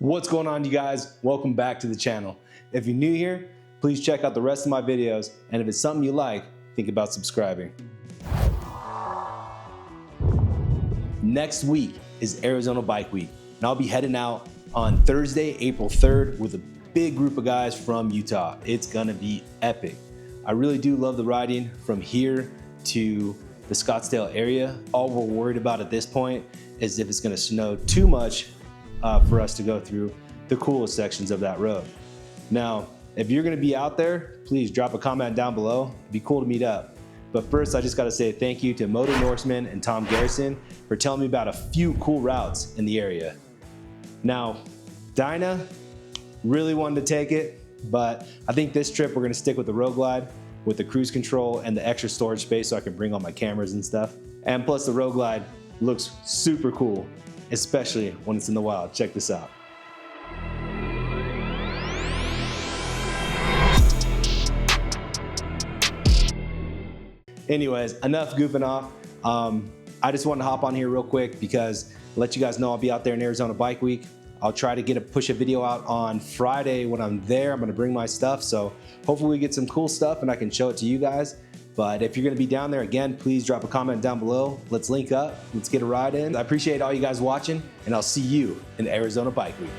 What's going on, you guys? Welcome back to the channel. If you're new here, please check out the rest of my videos, and if it's something you like, think about subscribing. Next week is Arizona Bike Week, and I'll be heading out on Thursday, April 3rd with a big group of guys from Utah. It's gonna be epic. I really do love the riding from here to the Scottsdale area. All we're worried about at this point is if it's gonna snow too much for us to go through the coolest sections of that road. Now, if you're gonna be out there, please drop a comment down below. It'd be cool to meet up. But first, I just gotta say thank you to Moto Norseman and Tom Garrison for telling me about a few cool routes in the area. Now, Dinah really wanted to take it, but I think this trip we're gonna stick with the Road Glide with the cruise control and the extra storage space so I can bring all my cameras and stuff. And plus the Road Glide looks super cool, especially when it's in the wild. Check this out. Anyways, enough goofing off. I just wanted to hop on here real quick because let you guys know I'll be out there in Arizona Bike Week. I'll try to push a video out on Friday when I'm there. I'm gonna bring my stuff, so hopefully we get some cool stuff and I can show it to you guys. But if you're gonna be down there, again, please drop a comment down below. Let's link up, let's get a ride in. I appreciate all you guys watching, and I'll see you in Arizona Bike Week.